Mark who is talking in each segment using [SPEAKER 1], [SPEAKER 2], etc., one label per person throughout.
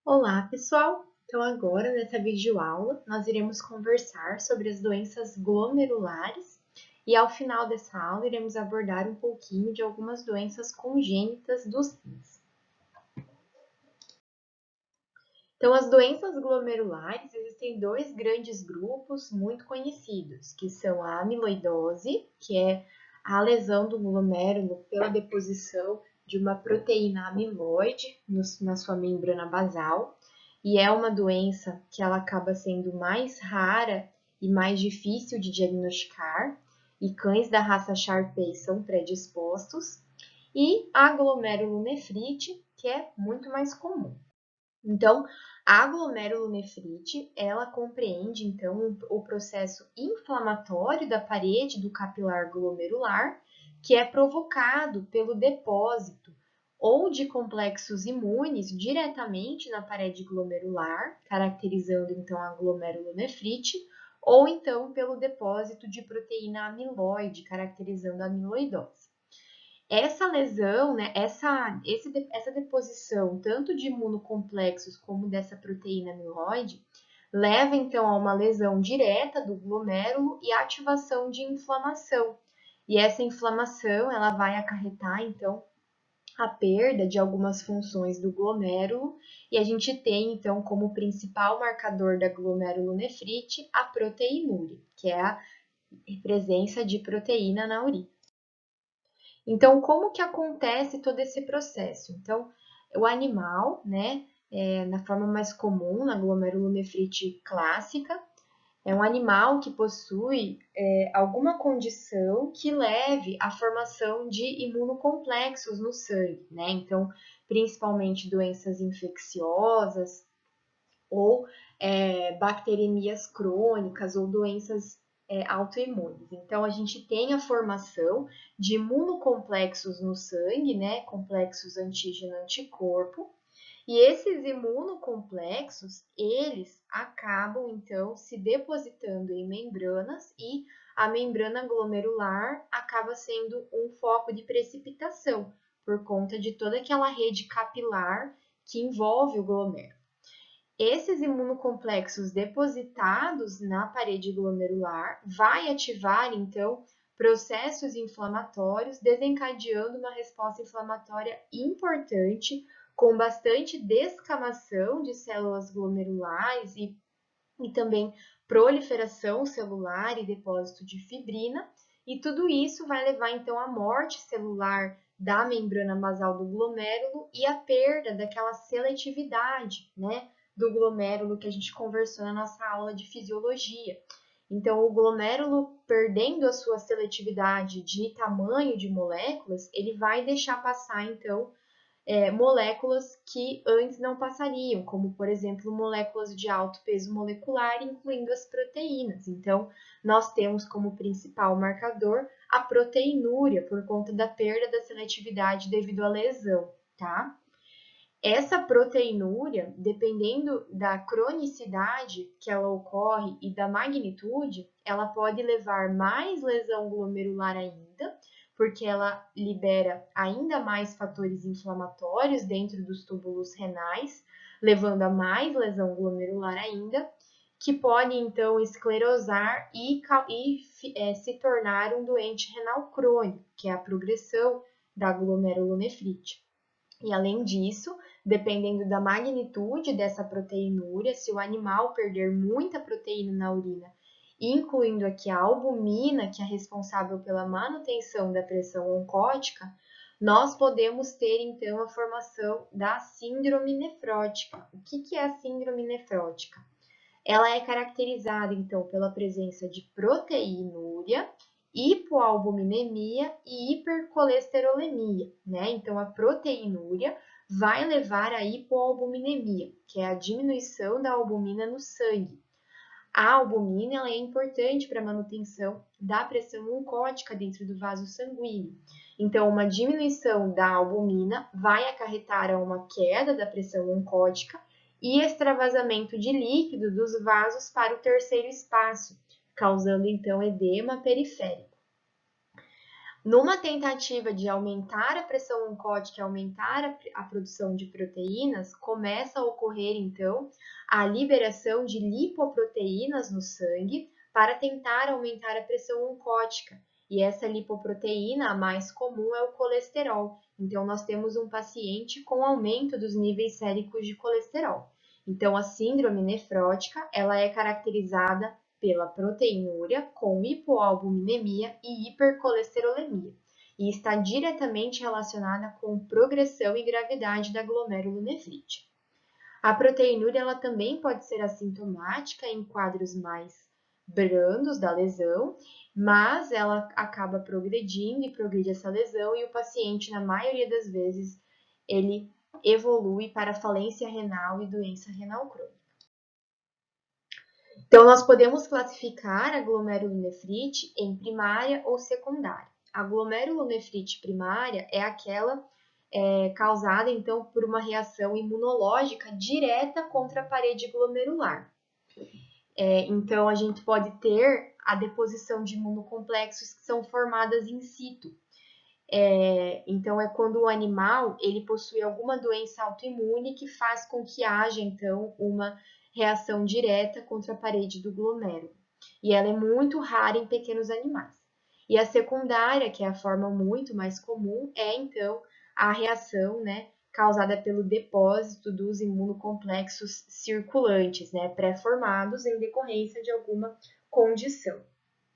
[SPEAKER 1] Olá, pessoal! Então, agora, nessa videoaula, nós iremos conversar sobre as doenças glomerulares e, ao final dessa aula, iremos abordar um pouquinho de algumas doenças congênitas dos rins. Então, as doenças glomerulares, existem dois grandes grupos muito conhecidos, que são a amiloidose, que é a lesão do glomérulo pela deposição de uma proteína amiloide na sua membrana basal, e é uma doença que ela acaba sendo mais rara e mais difícil de diagnosticar, e cães da raça Shar-Pei são predispostos, e a glomerulonefrite, que é muito mais comum. Então, a glomerulonefrite, ela compreende, então, o processo inflamatório da parede do capilar glomerular, que é provocado pelo depósito ou de complexos imunes diretamente na parede glomerular, caracterizando, então, a glomerulonefrite, ou, então, pelo depósito de proteína amiloide, caracterizando a amiloidose. Essa lesão, né, essa deposição tanto de imunocomplexos como dessa proteína amiloide, leva então a uma lesão direta do glomérulo e ativação de inflamação. E essa inflamação, ela vai acarretar então a perda de algumas funções do glomérulo, e a gente tem então como principal marcador da glomerulonefrite a proteinúria, que é a presença de proteína na urina. Então, como que acontece todo esse processo? Então, o animal, né, na forma mais comum, na glomerulonefrite clássica, é um animal que possui alguma condição que leve à formação de imunocomplexos no sangue, né? Então, principalmente doenças infecciosas ou bacteremias crônicas ou doenças autoimunes. Então, a gente tem a formação de imunocomplexos no sangue, né? Complexos antígeno-anticorpo. E esses imunocomplexos, eles acabam, então, se depositando em membranas e a membrana glomerular acaba sendo um foco de precipitação, por conta de toda aquela rede capilar que envolve o glomérulo. Esses imunocomplexos depositados na parede glomerular vai ativar, então, processos inflamatórios, desencadeando uma resposta inflamatória importante, com bastante descamação de células glomerulares e também proliferação celular e depósito de fibrina, e tudo isso vai levar, então, à morte celular da membrana basal do glomérulo e à perda daquela seletividade, né, do glomérulo que a gente conversou na nossa aula de fisiologia. Então, o glomérulo, perdendo a sua seletividade de tamanho de moléculas, ele vai deixar passar, então, moléculas que antes não passariam, como, por exemplo, moléculas de alto peso molecular, incluindo as proteínas. Então, nós temos como principal marcador a proteinúria, por conta da perda da seletividade devido à lesão, tá? Essa proteinúria, dependendo da cronicidade que ela ocorre e da magnitude, ela pode levar mais lesão glomerular ainda, porque ela libera ainda mais fatores inflamatórios dentro dos túbulos renais, levando a mais lesão glomerular ainda, que pode então esclerosar e se tornar um doente renal crônico, que é a progressão da glomerulonefrite. E além disso, dependendo da magnitude dessa proteinúria, se o animal perder muita proteína na urina, incluindo aqui a albumina, que é responsável pela manutenção da pressão oncótica, nós podemos ter então a formação da síndrome nefrótica. O que é a síndrome nefrótica? Ela é caracterizada então pela presença de proteinúria, hipoalbuminemia e hipercolesterolemia, né? Então, a proteinúria vai levar à hipoalbuminemia, que é a diminuição da albumina no sangue. A albumina ela é importante para a manutenção da pressão oncótica dentro do vaso sanguíneo. Então, uma diminuição da albumina vai acarretar a uma queda da pressão oncótica e extravasamento de líquido dos vasos para o terceiro espaço, causando então edema periférico. Numa tentativa de aumentar a pressão oncótica e aumentar a produção de proteínas, começa a ocorrer, então, a liberação de lipoproteínas no sangue para tentar aumentar a pressão oncótica. E essa lipoproteína, a mais comum, é o colesterol. Então, nós temos um paciente com aumento dos níveis séricos de colesterol. Então, a síndrome nefrótica, ela é caracterizada pela proteinúria com hipoalbuminemia e hipercolesterolemia e está diretamente relacionada com progressão e gravidade da glomerulonefrite. A proteinúria ela também pode ser assintomática em quadros mais brandos da lesão, mas ela acaba progredindo e progride essa lesão e o paciente, na maioria das vezes, ele evolui para falência renal e doença renal crônica. Então, nós podemos classificar a glomerulonefrite em primária ou secundária. A glomerulonefrite primária é aquela causada, então, por uma reação imunológica direta contra a parede glomerular. Então, a gente pode ter a deposição de imunocomplexos que são formadas in situ. Então, é quando o animal ele possui alguma doença autoimune que faz com que haja, então, uma reação direta contra a parede do glomérulo. E ela é muito rara em pequenos animais. E a secundária, que é a forma muito mais comum, é, então, a reação, né, causada pelo depósito dos imunocomplexos circulantes, né, pré-formados em decorrência de alguma condição.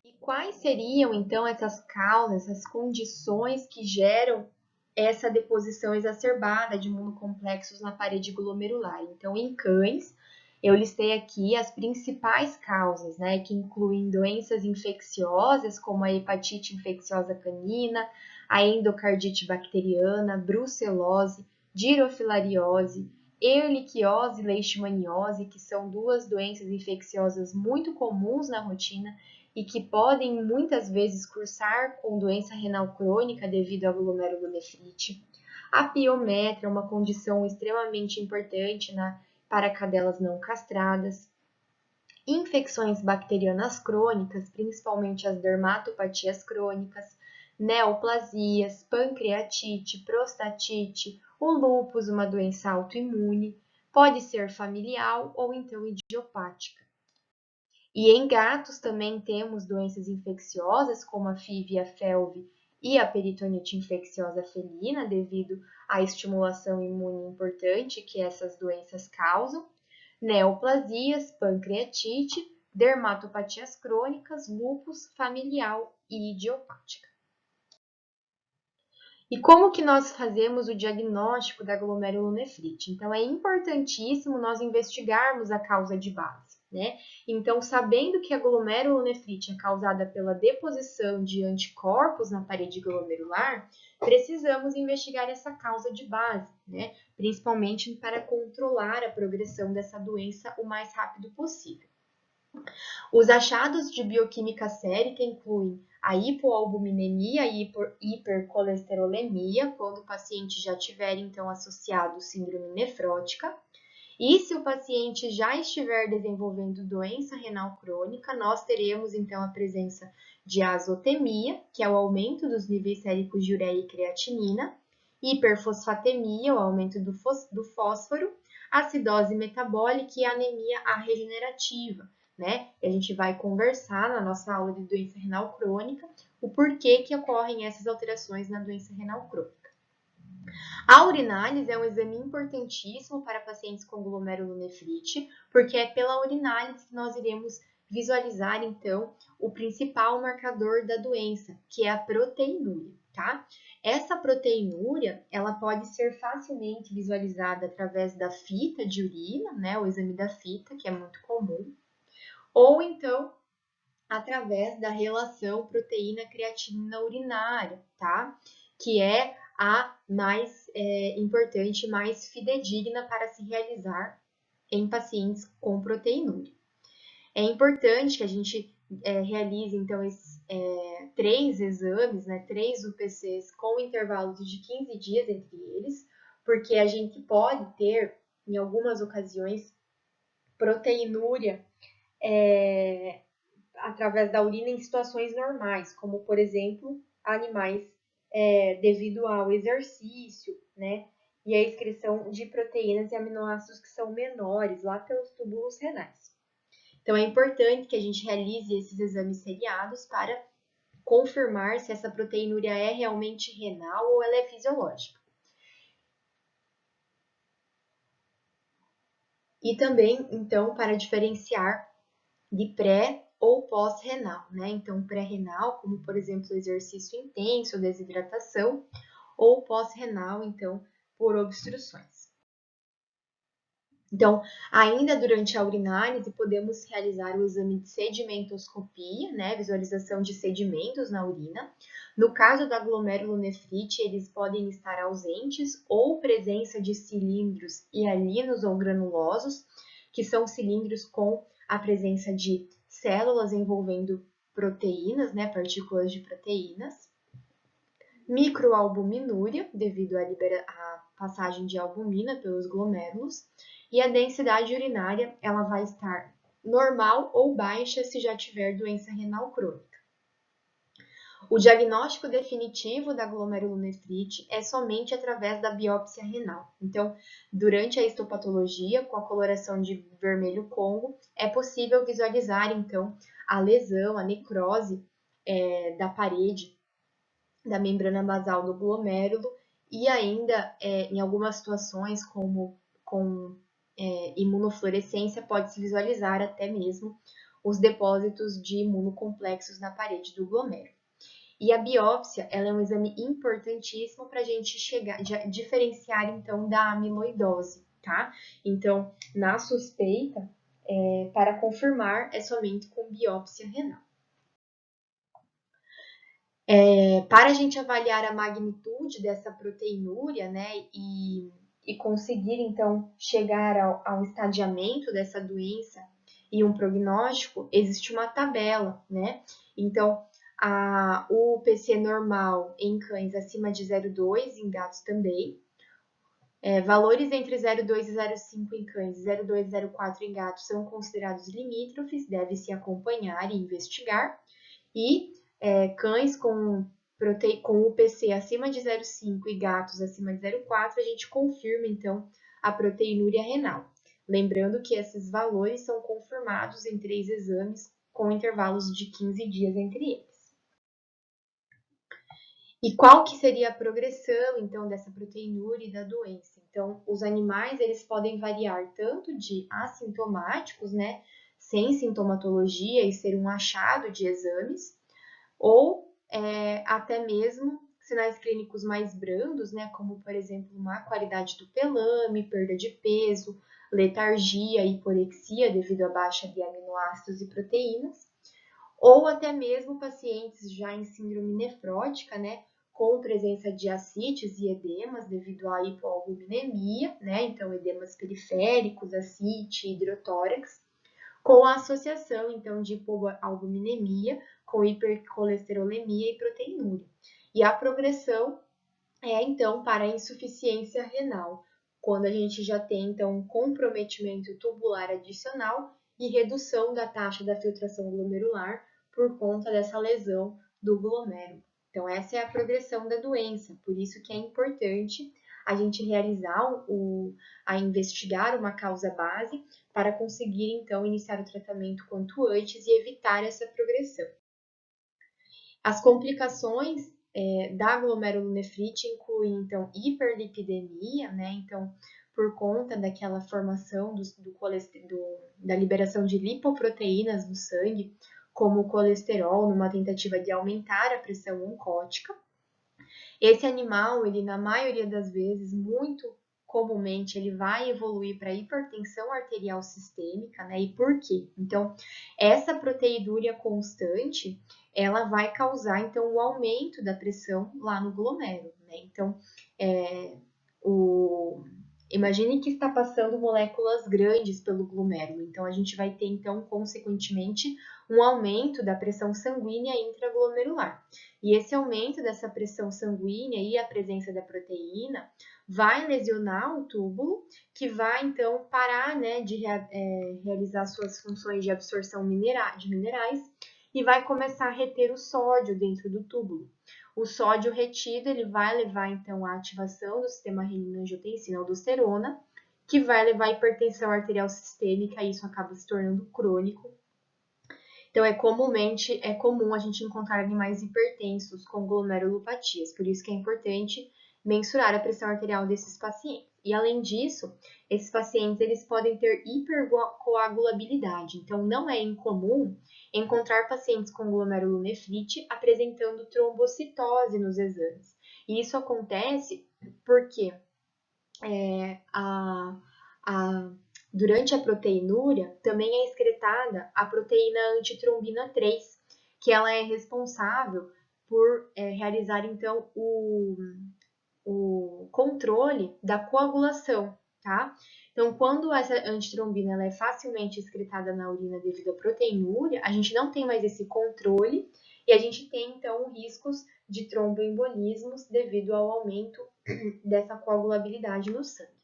[SPEAKER 1] E quais seriam, então, essas causas, essas condições que geram essa deposição exacerbada de imunocomplexos na parede glomerular? Então, em cães, eu listei aqui as principais causas, né, que incluem doenças infecciosas, como a hepatite infecciosa canina, a endocardite bacteriana, brucelose, dirofilariose, ehrlichiose e leishmaniose, que são duas doenças infecciosas muito comuns na rotina e que podem muitas vezes cursar com doença renal crônica devido à glomerulonefrite. A piometra é uma condição extremamente importante para cadelas não castradas. Infecções bacterianas crônicas, principalmente as dermatopatias crônicas, neoplasias, pancreatite, prostatite, o lúpus, uma doença autoimune, pode ser familiar ou então idiopática. E em gatos também temos doenças infecciosas, como a FIV e a FeLV e a peritonite infecciosa felina, devido à estimulação imune importante que essas doenças causam, neoplasias, pancreatite, dermatopatias crônicas, lúpus familiar e idiopática. E como que nós fazemos o diagnóstico da glomerulonefrite? Então, é importantíssimo nós investigarmos a causa de base, né? Então, sabendo que a glomerulonefrite é causada pela deposição de anticorpos na parede glomerular, precisamos investigar essa causa de base, né? Principalmente para controlar a progressão dessa doença o mais rápido possível. Os achados de bioquímica sérica incluem a hipoalbuminemia e hipercolesterolemia, quando o paciente já tiver, então, associado síndrome nefrótica. E se o paciente já estiver desenvolvendo doença renal crônica, nós teremos, então, a presença de azotemia, que é o aumento dos níveis séricos de ureia e creatinina, hiperfosfatemia, o aumento do fósforo, acidose metabólica e anemia regenerativa, né? A gente vai conversar na nossa aula de doença renal crônica o porquê que ocorrem essas alterações na doença renal crônica. A urinálise é um exame importantíssimo para pacientes com glomerulonefrite, porque é pela urinálise que nós iremos visualizar, então, o principal marcador da doença, que é a proteinúria, tá? Essa proteinúria, ela pode ser facilmente visualizada através da fita de urina, né? O exame da fita, que é muito comum, ou então através da relação proteína-creatinina urinária, tá? Que é a mais importante, mais fidedigna para se realizar em pacientes com proteinúria. É importante que a gente realize, então, esses 3 exames, né, 3 UPCs com intervalos de 15 dias entre eles, porque a gente pode ter, em algumas ocasiões, proteinúria através da urina em situações normais, como, por exemplo, animais devido ao exercício, né? E a excreção de proteínas e aminoácidos que são menores lá pelos túbulos renais. Então, é importante que a gente realize esses exames seriados para confirmar se essa proteinúria é realmente renal ou ela é fisiológica. E também, então, para diferenciar de pré ou pós-renal, né? Então, pré-renal, como por exemplo, exercício intenso, desidratação, ou pós-renal, então, por obstruções. Então, ainda durante a urinálise, podemos realizar o exame de sedimentoscopia, né, visualização de sedimentos na urina. No caso da glomerulonefrite, eles podem estar ausentes ou presença de cilindros hialinos ou granulosos, que são cilindros com a presença de células envolvendo proteínas, né, partículas de proteínas. Microalbuminúria, devido à passagem de albumina pelos glomérulos, e a densidade urinária ela vai estar normal ou baixa se já tiver doença renal crônica. O diagnóstico definitivo da glomerulonefrite é somente através da biópsia renal. Então, durante a histopatologia, com a coloração de vermelho Congo, é possível visualizar, então, a lesão, a necrose da parede da membrana basal do glomérulo e ainda, em algumas situações, como com imunofluorescência, pode-se visualizar até mesmo os depósitos de imunocomplexos na parede do glomérulo. E a biópsia, ela é um exame importantíssimo para a gente diferenciar, então, da amiloidose, tá? Então, na suspeita, para confirmar, é somente com biópsia renal. Para a gente avaliar a magnitude dessa proteinúria, né, e conseguir, então, chegar ao estadiamento dessa doença e um prognóstico, existe uma tabela, né? Então, o PC normal em cães acima de 0,2, em gatos também. Valores entre 0,2 e 0,5 em cães e 0,2 e 0,4 em gatos são considerados limítrofes, deve-se acompanhar e investigar. E cães com UPC acima de 0,5 e gatos acima de 0,4, a gente confirma, então, a proteinúria renal. Lembrando que esses valores são confirmados em 3 exames, com intervalos de 15 dias entre eles. E qual que seria a progressão, então, dessa proteinúria e da doença? Então, os animais, eles podem variar tanto de assintomáticos, né, sem sintomatologia e ser um achado de exames, ou até mesmo sinais clínicos mais brandos, né, como, por exemplo, má qualidade do pelame, perda de peso, letargia, hiporexia devido à baixa de aminoácidos e proteínas, ou até mesmo pacientes já em síndrome nefrótica, né, com presença de ascites e edemas devido à hipoalbuminemia, né, então edemas periféricos, ascite, hidrotórax, com a associação, então, de hipoalbuminemia com hipercolesterolemia e proteinúria. E a progressão então, para a insuficiência renal, quando a gente já tem, então, um comprometimento tubular adicional e redução da taxa da filtração glomerular por conta dessa lesão do glomérulo. Então, essa é a progressão da doença, por isso que é importante a gente realizar investigar uma causa base para conseguir, então, iniciar o tratamento quanto antes e evitar essa progressão. As complicações da glomerulonefrite incluem, então, hiperlipidemia, né? Então, por conta daquela formação da liberação de lipoproteínas no sangue, como o colesterol, numa tentativa de aumentar a pressão oncótica. Esse animal, ele na maioria das vezes, muito comumente, ele vai evoluir para hipertensão arterial sistêmica, né? E por quê? Então, essa proteidúria constante, ela vai causar, então, o aumento da pressão lá no glomérulo, né? Então, imagine que está passando moléculas grandes pelo glomérulo, então a gente vai ter, então, consequentemente, um aumento da pressão sanguínea intraglomerular. E esse aumento dessa pressão sanguínea e a presença da proteína vai lesionar o túbulo, que vai, então, parar, né, de realizar suas funções de absorção de minerais e vai começar a reter o sódio dentro do túbulo. O sódio retido, ele vai levar, então, à ativação do sistema renina-angiotensina-aldosterona, que vai levar à hipertensão arterial sistêmica, e isso acaba se tornando crônico. Então, é comum a gente encontrar animais hipertensos com glomerulopatias, por isso que é importante mensurar a pressão arterial desses pacientes. E, além disso, esses pacientes eles podem ter hipercoagulabilidade, então não é incomum encontrar pacientes com glomerulonefrite apresentando trombocitose nos exames. E isso acontece porque durante a proteinúria, também é excretada a proteína antitrombina 3, que ela é responsável por realizar, então, o controle da coagulação, tá? Então, quando essa antitrombina ela é facilmente excretada na urina devido à proteinúria, a gente não tem mais esse controle e a gente tem, então, riscos de tromboembolismos devido ao aumento dessa coagulabilidade no sangue.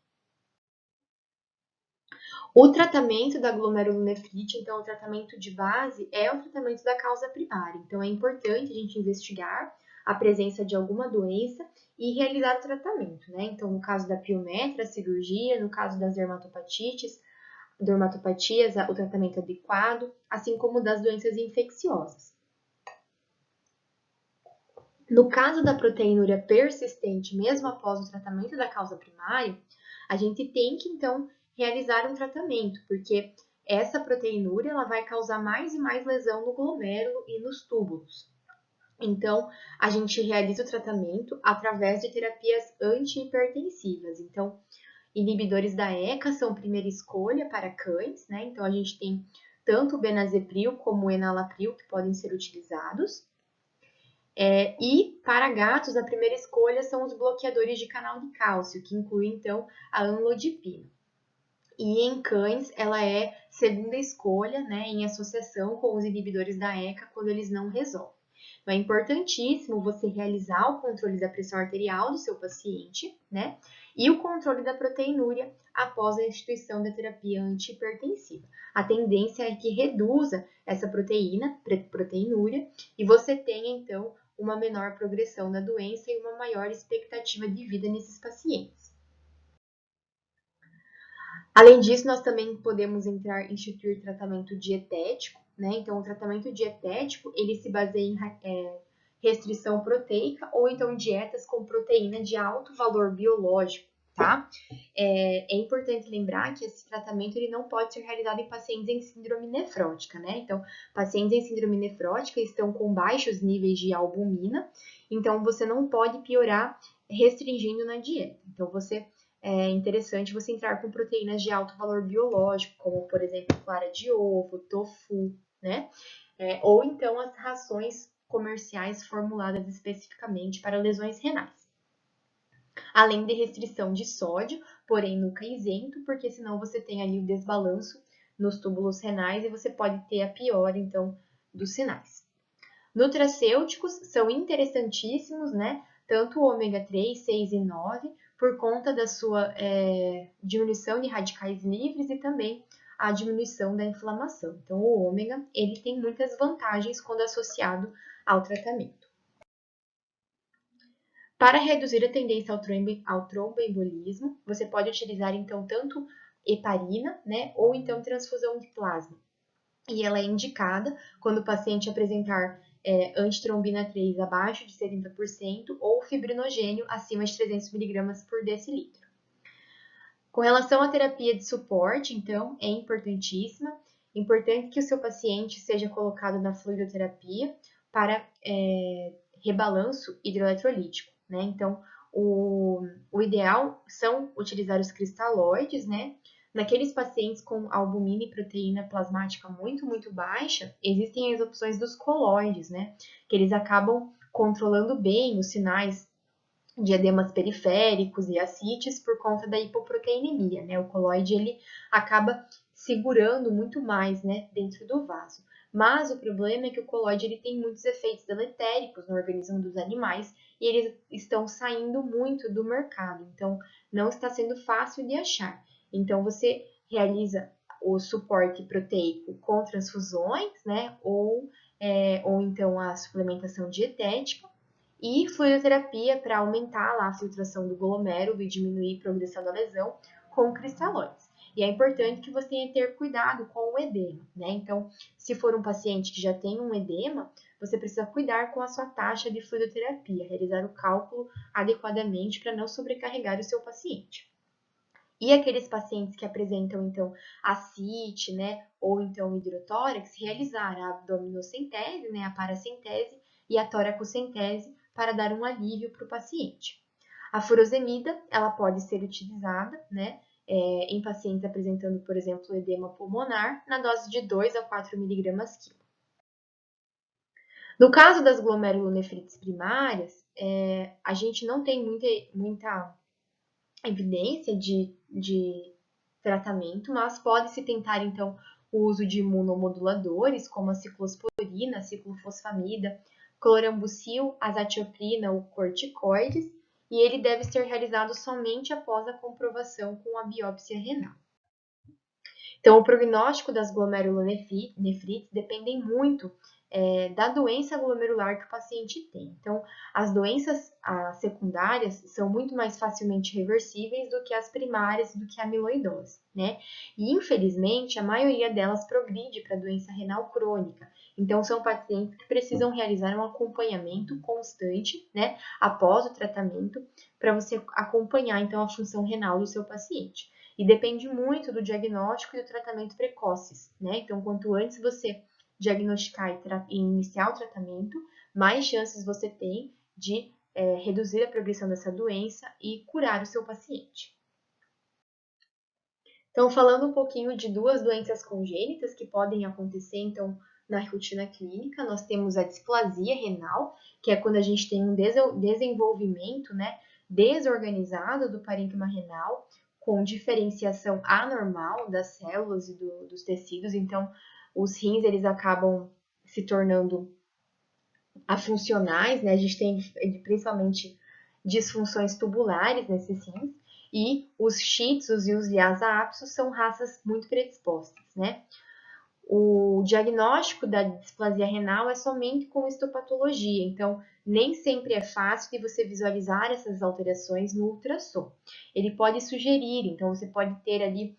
[SPEAKER 1] O tratamento da glomerulonefrite, então, o tratamento de base é o tratamento da causa primária. Então, é importante a gente investigar a presença de alguma doença e realizar o tratamento, né? Então, no caso da piometra, a cirurgia, no caso das dermatopatias, o tratamento adequado, assim como das doenças infecciosas. No caso da proteinúria persistente, mesmo após o tratamento da causa primária, a gente tem que, então, realizar um tratamento, porque essa proteinúria ela vai causar mais e mais lesão no glomérulo e nos túbulos. Então, a gente realiza o tratamento através de terapias antihipertensivas. Então, inibidores da ECA são primeira escolha para cães, né? Então, a gente tem tanto o benazepril como o enalapril que podem ser utilizados. E para gatos, a primeira escolha são os bloqueadores de canal de cálcio, que incluem então a amlodipina. E em cães, ela é segunda escolha, né, em associação com os inibidores da ECA quando eles não resolvem. Então, é importantíssimo você realizar o controle da pressão arterial do seu paciente, né, e o controle da proteinúria após a instituição da terapia antihipertensiva. A tendência é que reduza essa proteinúria, e você tenha, então, uma menor progressão da doença e uma maior expectativa de vida nesses pacientes. Além disso, nós também podemos instituir tratamento dietético, né? Então, o tratamento dietético, ele se baseia em restrição proteica ou então dietas com proteína de alto valor biológico, tá? É importante lembrar que esse tratamento ele não pode ser realizado em pacientes em síndrome nefrótica, né? Então, pacientes em síndrome nefrótica estão com baixos níveis de albumina, então você não pode piorar restringindo na dieta. Então, é interessante você entrar com proteínas de alto valor biológico, como, por exemplo, clara de ovo, tofu, né? Ou então as rações comerciais formuladas especificamente para lesões renais. Além de restrição de sódio, porém nunca isento, porque senão você tem ali o desbalanço nos túbulos renais e você pode ter a piora, então, dos sinais. Nutracêuticos são interessantíssimos, né? Tanto o ômega 3, 6 e 9, por conta da sua diminuição de radicais livres e também a diminuição da inflamação. Então, o ômega, ele tem muitas vantagens quando associado ao tratamento. Para reduzir a tendência ao tromboembolismo, você pode utilizar, então, tanto heparina, né, ou então transfusão de plasma. E ela é indicada quando o paciente apresentar antitrombina 3 abaixo de 70% ou fibrinogênio acima de 300 mg por decilitro. Com relação à terapia de suporte, então, é importantíssima. Importante que o seu paciente seja colocado na fluidoterapia para rebalanço hidroeletrolítico, né? Então, o ideal são utilizar os cristalóides, né? Naqueles pacientes com albumina e proteína plasmática muito, muito baixa, existem as opções dos colóides, né? Que eles acabam controlando bem os sinais de edemas periféricos e ascites por conta da hipoproteinemia, né? O colóide, ele acaba segurando muito mais, né, dentro do vaso. Mas o problema é que o colóide, ele tem muitos efeitos deletéricos no organismo dos animais e eles estão saindo muito do mercado, então não está sendo fácil de achar. Então, você realiza o suporte proteico com transfusões, né, ou então a suplementação dietética, e fluidoterapia para aumentar lá a filtração do glomérulo e diminuir a progressão da lesão com cristalóides. E é importante que você tenha que ter cuidado com o edema, né? Então, se for um paciente que já tem um edema, você precisa cuidar com a sua taxa de fluidoterapia, realizar o cálculo adequadamente para não sobrecarregar o seu paciente. E aqueles pacientes que apresentam, então, ascite, né, ou então hidrotórax, realizar a abdominocentese, né, a paracentese e a toracocentese para dar um alívio para o paciente. A furosemida, ela pode ser utilizada, né, em pacientes apresentando, por exemplo, edema pulmonar, na dose de 2 a 4 miligramas quilo. No caso das glomerulonefrites primárias, a gente não tem muita evidência de tratamento, mas pode-se tentar, então, o uso de imunomoduladores, como a ciclosporina, a ciclofosfamida, clorambucil, azatioprina ou corticoides, e ele deve ser realizado somente após a comprovação com a biópsia renal. Então, o prognóstico das glomerulonefrites dependem muito da doença glomerular que o paciente tem. Então, as doenças secundárias são muito mais facilmente reversíveis do que as primárias, do que a amiloidose, né? E, infelizmente, a maioria delas progride para a doença renal crônica. Então, são pacientes que precisam realizar um acompanhamento constante, né, após o tratamento, para você acompanhar, então, a função renal do seu paciente. E depende muito do diagnóstico e do tratamento precoces, né? Então, quanto antes você diagnosticar e iniciar o tratamento, mais chances você tem de reduzir a progressão dessa doença e curar o seu paciente. Então, falando um pouquinho de duas doenças congênitas que podem acontecer, então, na rotina clínica, nós temos a displasia renal, que é quando a gente tem um desenvolvimento, né, desorganizado do parênquima renal, com diferenciação anormal das células e dos tecidos. Então, os rins, eles acabam se tornando afuncionais, né? A gente tem principalmente disfunções tubulares nesses rins, e os shih tzus e os lhasa apsos são raças muito predispostas, né? O diagnóstico da displasia renal é somente com histopatologia, então nem sempre é fácil de você visualizar essas alterações no ultrassom. Ele pode sugerir, então você pode ter ali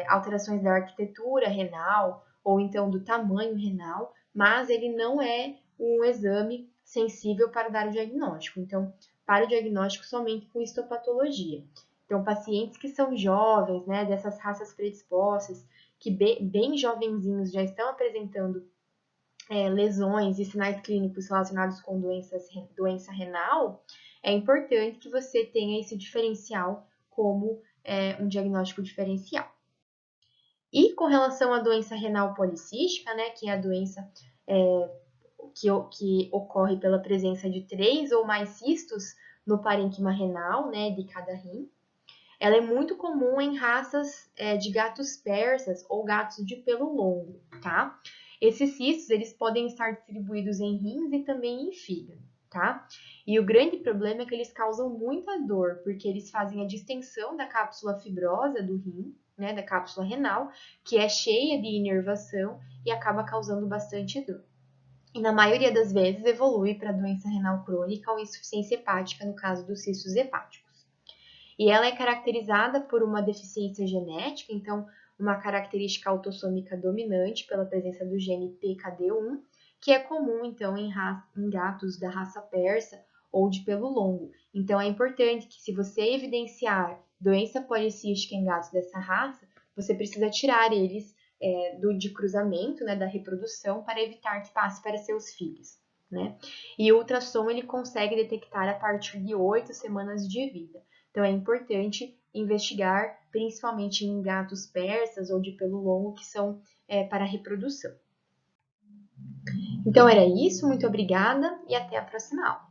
[SPEAKER 1] alterações da arquitetura renal ou então do tamanho renal, mas ele não é um exame sensível para dar o diagnóstico. Então, para o diagnóstico somente com histopatologia. Então, pacientes que são jovens, né, dessas raças predispostas, que bem jovenzinhos já estão apresentando lesões e sinais clínicos relacionados com doença renal, é importante que você tenha esse diferencial como um diagnóstico diferencial. E com relação à doença renal policística, né, que é a doença que ocorre pela presença de 3 ou mais cistos no parênquima renal, né, de cada rim, ela é muito comum em raças de gatos persas ou gatos de pelo longo, tá? Esses cistos, eles podem estar distribuídos em rins e também em fígado, tá? E o grande problema é que eles causam muita dor, porque eles fazem a distensão da cápsula fibrosa do rim, né, da cápsula renal, que é cheia de inervação e acaba causando bastante dor. E na maioria das vezes evolui para doença renal crônica ou insuficiência hepática, no caso dos cistos hepáticos. E ela é caracterizada por uma deficiência genética, então uma característica autossômica dominante pela presença do gene PKD1, que é comum então em gatos da raça persa ou de pelo longo. Então é importante que, se você evidenciar doença policística em gatos dessa raça, você precisa tirar eles de cruzamento, né, da reprodução, para evitar que passe para seus filhos, né? E o ultrassom ele consegue detectar a partir de 8 semanas de vida. Então, é importante investigar, principalmente em gatos persas ou de pelo longo, que são para reprodução. Então, era isso. Muito obrigada e até a próxima aula.